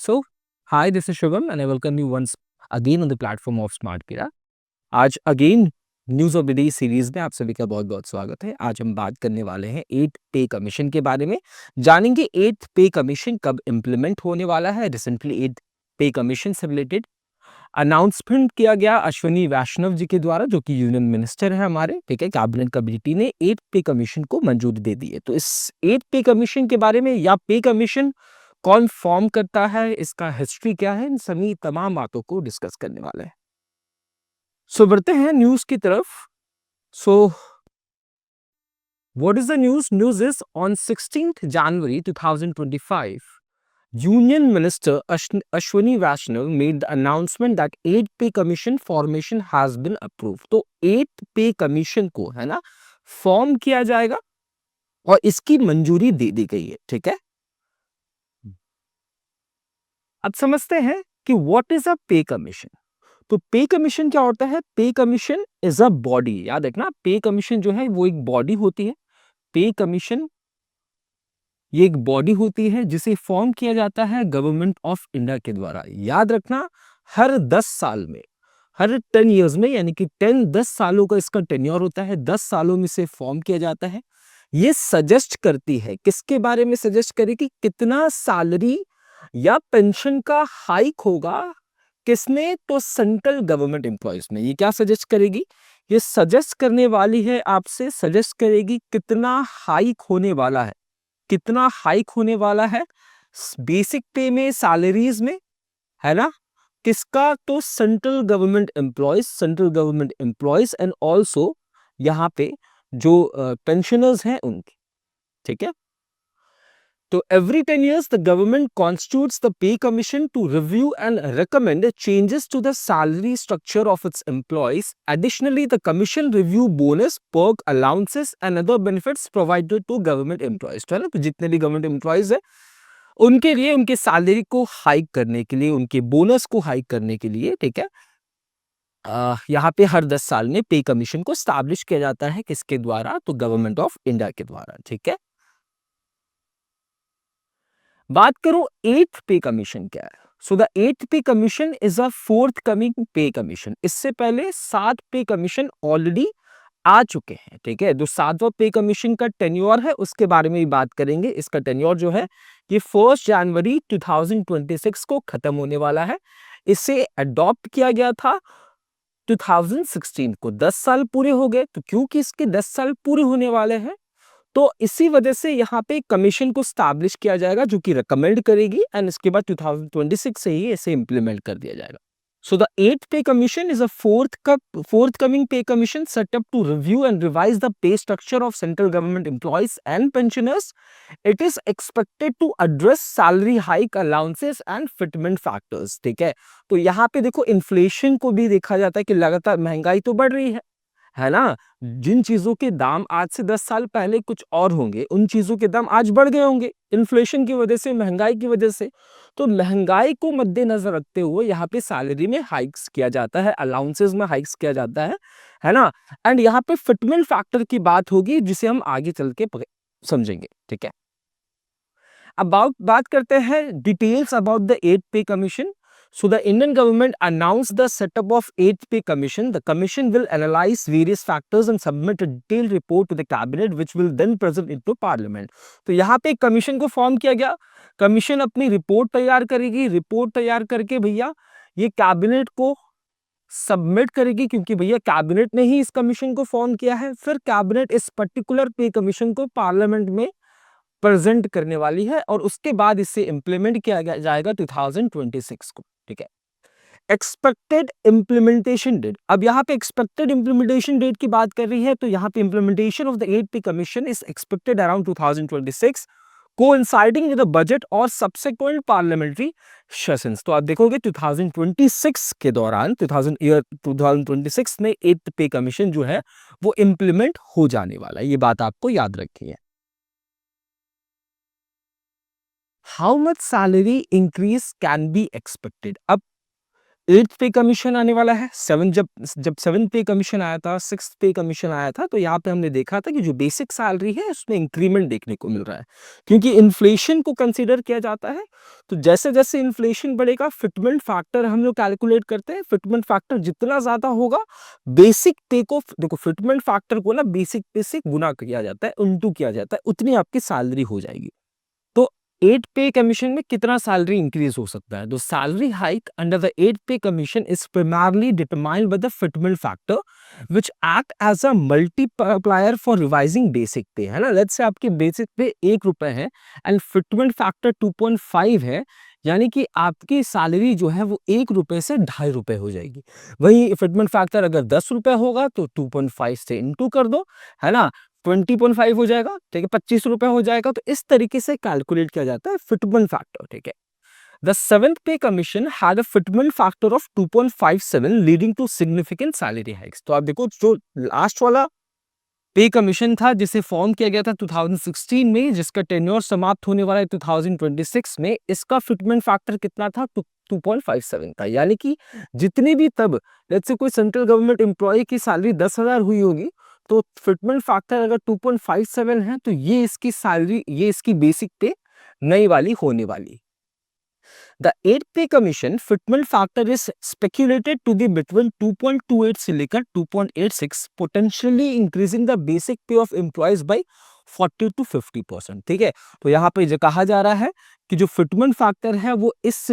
So, hi, this is Shubham, and I welcome you once again on the platform of Smart Kira. आज again news of the day series में आप सभी का बहुत-बहुत स्वागत है। आज हम बात करने वाले हैं 8th पे कमीशन के बारे में। जानेंगे 8th पे कमीशन कब इम्प्लीमेंट होने वाला है। रिसेंटली 8th पे कमीशन से रिलेटेड अनाउंसमेंट किया गया अश्विनी वैष्णव जी के द्वारा, जो कि यूनियन मिनिस्टर है हमारे, ठीक है। कैबिनेट कमेटी ने 8th पे कमीशन को मंजूरी दे दी है। तो इस 8th पे कमीशन के बारे में, या पे कमीशन कौन फॉर्म करता है, इसका हिस्ट्री क्या है, इन सभी तमाम बातों को डिस्कस करने वाले हैं। सो बढ़ते हैं न्यूज़ की तरफ। So what is the news? News is on 16th January 2025, Union Minister Ashwini Vaishnav made the announcement that 8th Pay Commission formation has been approved. तो 8th Pay Commission को, है ना, फॉर्म किया जाएगा और इसकी मंजूरी दे दी गई है, ठीक है। अब समझते हैं कि व्हाट इज अ पे कमीशन। तो पे कमीशन क्या होता है? पे कमीशन इज अ बॉडी। याद रखना, पे कमीशन जो है वो एक बॉडी होती है। पे कमीशन ये एक बॉडी होती है जिसे फॉर्म किया जाता है गवर्नमेंट ऑफ इंडिया के द्वारा। याद रखना, हर 10 साल में, हर 10 इयर्स में, यानी कि 10 सालों का इसका टेन्योर होता है। 10 सालों में से फॉर्म किया जाता है। ये सजेस्ट करती है, किसके बारे में सजेस्ट करेगी? कितना सैलरी या पेंशन का हाइक होगा, किसमें? तो सेंट्रल गवर्नमेंट एम्प्लॉयज में। ये क्या सजेस्ट करेगी? ये सजेस्ट करने वाली है, आपसे सजेस्ट करेगी कितना हाइक होने वाला है। कितना हाइक होने वाला है बेसिक पे में, सैलरीज में, है ना। किसका? तो central government employees and also यहाँ पे जो पेंशनर्स हैं उनकी, ठीक है। तो every 10 years the government constitutes the pay commission to review and recommend changes to the salary structure of its employees. Additionally, the commission review bonus, perk, allowances and other benefits provided to government employees. तो है ना, तो जितने भी government employees है उनके लिए, उनके सैलरी को हाइक करने के लिए, उनके बोनस को हाइक करने के लिए, ठीक है, यहाँ पे हर 10 साल में पे कमीशन को स्टैब्लिश किया जाता है। किसके द्वारा? तो गवर्नमेंट ऑफ इंडिया के द्वारा, ठीक है। बात करूं 8th पे कमीशन क्या है। सो the 8th pay commission is a forthcoming pay commission. इससे पहले 7 पे कमीशन ऑलरेडी आ चुके हैं, ठीक है। जो 7वां पे कमीशन का टेन्योर है उसके बारे में भी बात करेंगे। इसका टेन्योर जो है ये 1 जनवरी 2026 को खत्म होने वाला है। इसे अडॉप्ट किया गया था 2016 को। 10 साल पूरे हो गए। तो क्योंकि इसके 10 साल पूरे होने वाले हैं, तो इसी वजह से यहाँ पे कमीशन को स्टैब्लिश किया जाएगा, जो कि रिकमेंड करेगी, एंड इसके बाद 2026 से ही इसे इंप्लीमेंट कर दिया जाएगा। सो the 8th pay commission is a forthcoming pay commission set up to review and revise the pay structure of central government employees and pensioners. It is expected to address salary hike, allowances and fitment factors, ठीक है। तो यहाँ पे देखो, inflation को भी देखा जाता है कि लगातार महंगाई तो बढ़ रही है ना। जिन चीजों के दाम आज से 10 साल पहले कुछ और होंगे, उन चीजों के दाम आज बढ़ गए होंगे इन्फ्लेशन की वजह से, महंगाई की वजह से। तो महंगाई को मद्देनजर रखते हुए यहाँ पे सैलरी में हाइक्स किया जाता है, अलाउंसेस में हाइक्स किया जाता है ना। एंड यहाँ पे फिटमेंट फैक्टर की बात होगी, जिसे हम आगे चल के समझेंगे, ठीक है। अब बात करते हैं details about the 8th pay commission. So the Indian government announced the setup of 8th Pay Commission. The commission will analyze various factors and submit a detailed report to the cabinet, which will then present into parliament. तो यहाँ पे commission को form किया गया। Commission अपनी report तैयार करेगी। Report तैयार करके भैया ये कैबिनेट को सबमिट करेगी, क्योंकि भैया कैबिनेट ने ही इस कमीशन को फॉर्म किया है। फिर कैबिनेट इस पर्टिकुलर पे कमीशन को पार्लियामेंट में प्रेजेंट करने वाली है, और उसके बाद इसे इंप्लीमेंट किया जाएगा 2026 को, ठीक है। Expected implementation date. अब यहाँ पे एक्सपेक्टेड इंप्लीमेंटेशन डेट की बात कर रही है, तो यहाँ पे implementation of the 8th pay commission is expected around 2026, coinciding with the budget और सब्सिक्वेंट पार्लियामेंट्री सेशंस। तो आप देखोगे 2026 के दौरान, 2026 में 8th पे कमीशन जो है वो इंप्लीमेंट हो जाने वाला है। ये बात आपको याद रखनी है। How much salary increase can be expected. अब 8th पे कमीशन आने वाला है। 7 जब जब 7th पे कमीशन आया था, 6th पे कमीशन आया था, तो यहाँ पे हमने देखा था कि जो बेसिक सैलरी है उसमें इंक्रीमेंट देखने को मिल रहा है, क्योंकि इन्फ्लेशन को कंसीडर किया जाता है। तो जैसे-जैसे इन्फ्लेशन बढ़ेगा, फिटमेंट फैक्टर हम लोग कैलकुलेट करते हैं, फिटमेंट फैक्टर जितना ज़्यादा होगा, बेसिक पे को देखो फिटमेंट फैक्टर को ना बेसिक पे से गुना किया जाता है, इनटू किया जाता है, उतनी आपकी सैलरी हो जाएगी। तो 8 पे कमीशन में कितना सैलरी इंक्रीज हो सकता है? तो salary hike under the 8 pay commission is primarily determined by the fitment factor which act as a multiplier for revising basic pay, है ना। लेट्स से आपकी बेसिक पे 1 रुपए है एंड फिटमेंट फैक्टर 2.5 है, यानी कि आपकी सैलरी जो है वो 1 रुपए से 2.5 रुपए हो जाएगी। वहीं फिटमेंट फैक्टर अगर 10 रुपए होगा तो 2.5 से इंटू कर दो, है ना, 20.5 हो जाएगा, ठीक है, 25 रुपए हो जाएगा। तो इस तरीके से कैलकुलेट किया जाता है फिटमेंट फैक्टर, ठीक है। The 7th pay commission had a fitment factor of 2.57 leading to significant salary hikes. तो आप देखो जो लास्ट वाला पे कमीशन था जिसे फॉर्म किया गया था 2016 में, जिसका टेन्योर समाप्त होने वाला है 2026 में, इसका फिटमेंट फैक्टर कितना था? 2.57 था। यानी कि जितनी भी तब लेट्स से कोई सेंट्रल गवर्नमेंट एम्प्लॉय की सैलरी 10,000 हुई होगी, तो फिटमेंट फैक्टर अगर 2.57 है तो ये इसकी सैलरी, ये इसकी बेसिक पे नई वाली होने वाली। The 8 pay commission fitment factor is speculated to be between 2.28 से लेकर 2.86, potentially increasing the basic pay of employees by 40 to 50%, ठीक है। तो यहाँ पे जो कहा जा रहा है कि जो फिटमेंट फैक्टर है वो इस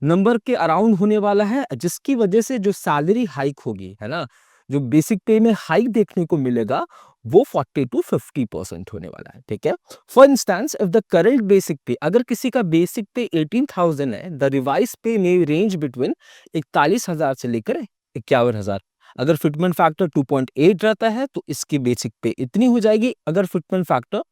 नंबर के अराउंड होने वाला है, जिसकी वजह से जो सैलरी हाइक होगी, है ना, जो बेसिक पे में हाइक देखने को मिलेगा वो 40 to 50% होने वाला है, ठीक है। For instance if the current basic पे, अगर किसी का बेसिक पे 18,000 है, द रिवाइज पे में रेंज बिटवीन 41,000 से लेकर 51,000। अगर फिटमेंट फैक्टर 2.8 रहता है तो इसकी बेसिक पे इतनी हो जाएगी, अगर फिटमेंट फैक्टर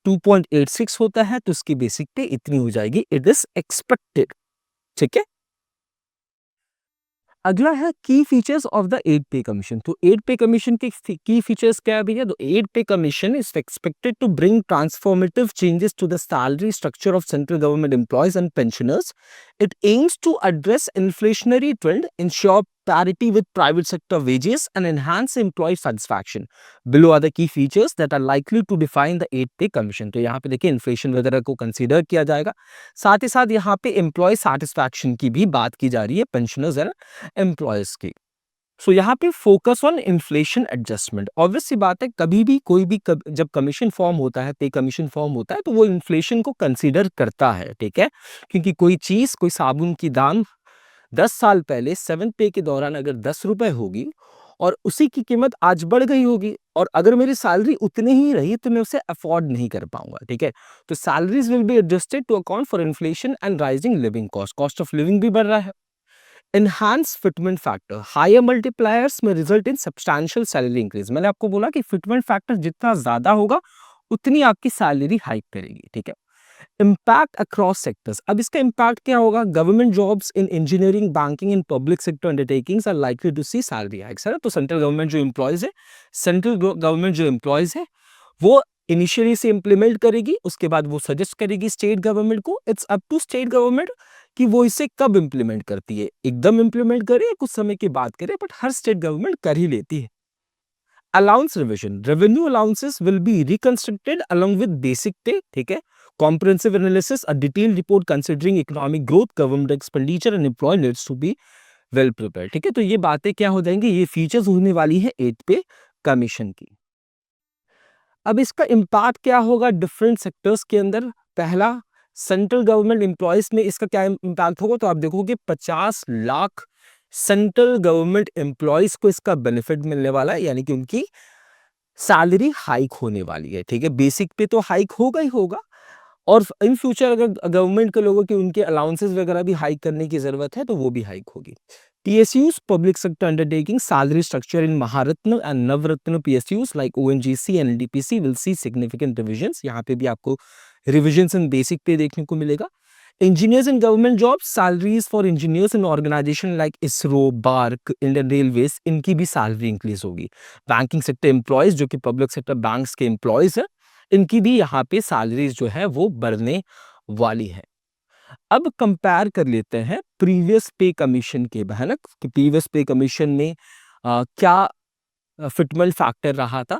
2.86 होता है तो इसकी बेसिक पे इतनी हो जाएगी। इट इज एक्सपेक्टेड, ठीक है। अगला है की features of the 8 pay commission. तो 8 पे कमीशन के की फीचर्स क्या है भैया? तो 8 pay commission is expected to bring transformative changes to the salary structure of central government employees and pensioners. It aims to address inflationary trend, ensure parity with private sector wages, and enhance employee satisfaction. Below are the key features that are likely to define the 8 pay commission. तो यहाँ पे देखिए inflation वगैरह को consider किया जाएगा, साथ ही साथ यहाँ पे एम्प्लॉय सेटिस्फैक्शन की भी बात की जा रही है, पेंशनर्स एंड एम्प्लॉयज की। सो यहाँ पे focus on inflation adjustment. Obvious सी बात है, कभी भी कोई भी जब कमीशन फॉर्म होता है, पे कमीशन फॉर्म होता है, तो वो इन्फ्लेशन को कंसीडर करता है, ठीक है। क्योंकि कोई चीज, कोई साबुन की दाम 10 साल पहले 7th पे के दौरान अगर 10 रुपए होगी और उसी की कीमत आज बढ़ गई होगी, और अगर मेरी सैलरी उतनी ही रही तो मैं उसे अफोर्ड नहीं कर पाऊंगा, ठीक है। तो salaries will be adjusted to account for inflation and rising living cost. Cost of living भी बढ़ रहा है। Enhanced fitment factor, higher multipliers may result in substantial salary increase। मैंने आपको बोला कि फिटमेंट फैक्टर जितना ज्यादा होगा उतनी आपकी सैलरी हाइक करेगी, ठीक है। इम्पैक्ट अक्रॉस सेक्टर्स, अब इसका इम्पैक्ट क्या होगा? Government jobs in engineering, banking and public sector undertakings are likely to see salary hikes, है ना। तो सेंट्रल गवर्नमेंट जो एम्प्लॉयज है, सेंट्रल गवर्नमेंट जो एम्प्लॉयज है वो इनिशियली से इंप्लीमेंट करेगी, उसके बाद वो सजेस्ट करेगी स्टेट गवर्नमेंट को। It's up to state government कि वो इसे कब इंप्लीमेंट करती है, एकदम इंप्लीमेंट करे या कुछ समय की बात करे, बट हर स्टेट गवर्नमेंट कर ही लेती है। Allowance revision, revenue allowances will be reconstructed along with basic pay, ठीक है। Comprehensive analysis, a detailed report considering economic growth, government expenditure and employee needs to be well prepared, ठीक है। तो ये बातें क्या हो जाएंगी? ये फीचर्स होने वाली है 8 पे कमीशन की। अब इसका इम्पैक्ट क्या होगा डिफरेंट सेक्टर्स के अंदर? पहला, सेंट्रल गवर्नमेंट एम्प्लॉयज में इसका क्या इम्पैक्ट होगा? तो आप देखोगे 50 लाख सेंट्रल गवर्नमेंट एम्प्लॉयज को इसका बेनिफिट मिलने वाला है, यानी कि उनकी सैलरी हाइक होने वाली है, ठीक है। बेसिक पे तो हाइक होगा ही होगा, और इन फ्यूचर अगर गवर्नमेंट के लोगों के उनके अलाउंसेस वगैरह भी हाइक करने की जरूरत है तो वो भी हाइक होगी। PSUs, public sector undertaking, salary structure in Maharatna and Navratna PSUs like ONGC and NDPC will see significant revisions। यहाँ पे भी आपको revisions in basic pay देखने को मिलेगा। Engineers in government jobs, salaries for engineers in organization like ISRO, BARC, Indian Railways, इनकी भी salary increase होगी। Banking sector employees जो कि public sector banks के employees हैं, इनकी भी यहाँ पे salaries जो है वो बढ़ने वाली है। अब कंपेयर कर लेते हैं प्रीवियस पे कमीशन के, है ना, कि प्रीवियस पे कमीशन में क्या फिटमेंट फैक्टर रहा था।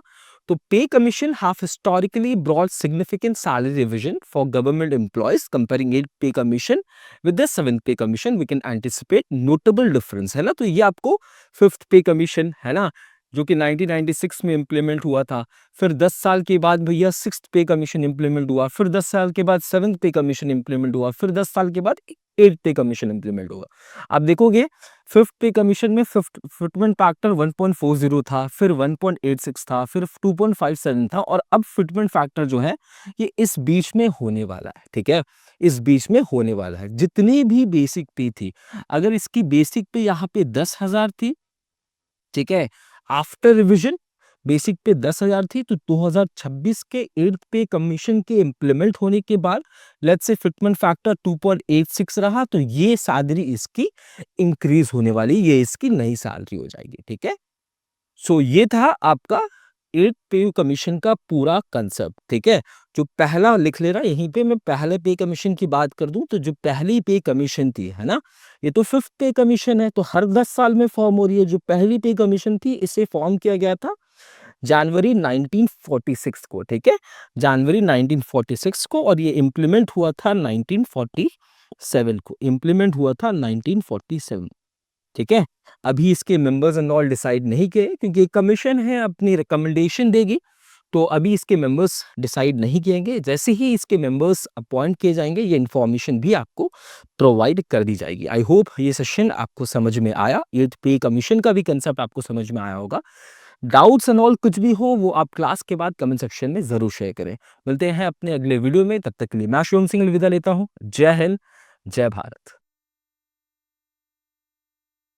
तो pay commission have historically brought significant salary revision for government employees, comparing 8th pay commission with the 7th pay commission we can anticipate notable difference, है ना। तो ये आपको 5th पे कमीशन, है ना, जो कि 1996 में इम्प्लीमेंट हुआ था, फिर 10 साल के बाद भैया 6th पे कमीशन इम्प्लीमेंट हुआ, फिर 10 साल के बाद 7th पे कमीशन इम्प्लीमेंट हुआ, फिर 10 साल के बाद 8th पे कमीशन इम्प्लीमेंट हुआ। आप देखोगे 5th पे कमीशन में फिटमेंट फैक्टर 1.40 था, फिर 1.86 था, फिर 2.57 था, और अब फिटमेंट फैक्टर जो है ये इस बीच में होने वाला है, ठीक है, इस बीच में होने वाला है। जितनी भी बेसिक पे थी, अगर इसकी बेसिक पे यहाँ पे 10,000 थी, ठीक है, आफ्टर रिविजन बेसिक पे 10,000 थी, तो 2026 के 8th पे कमीशन के इम्प्लीमेंट होने के बाद लेट्स से फिटमेंट फैक्टर 2.86 रहा, तो ये सैलरी इसकी इंक्रीज होने वाली, ये इसकी नई सैलरी हो जाएगी, ठीक है। सो ये था आपका 8th पे कमीशन का पूरा कंसेप्ट, ठीक है। जो पहला लिख ले रहा, यहीं पे मैं पहले पे कमीशन की बात कर दूं, तो जो पहली पे कमीशन थी, है ना, ये तो 5th पे कमीशन है, तो हर 10 साल में फॉर्म हो रही है। जो पहली पे कमीशन थी, इसे फॉर्म किया गया था जनवरी 1946 को, ठीक है, जनवरी 1946 को, और ये इम्प्लीमेंट हुआ था 1947 को, इम्प्लीमेंट हुआ था 1947, ठीक है। अभी इसके मेंबर्स एंड ऑल डिसाइड नहीं किए, क्योंकि कमीशन है, अपनी रिकमेंडेशन देगी, तो अभी इसके मेंबर्स डिसाइड नहीं किएंगे। जैसे ही इसके मेंबर्स अपॉइंट किए जाएंगे, ये इन्फॉर्मेशन भी आपको प्रोवाइड कर दी जाएगी। आई होप ये सेशन आपको समझ में आया, 8th पे कमीशन का भी कंसेप्ट आपको समझ में आया होगा। डाउट्स एंड ऑल कुछ भी हो, वो आप क्लास के बाद कमेंट सेक्शन में जरूर शेयर करें। मिलते हैं अपने अगले वीडियो में, तब तक के लिए मैं शिवम सिंह अलविदा लेता हूँ। जय हिंद, जय भारत।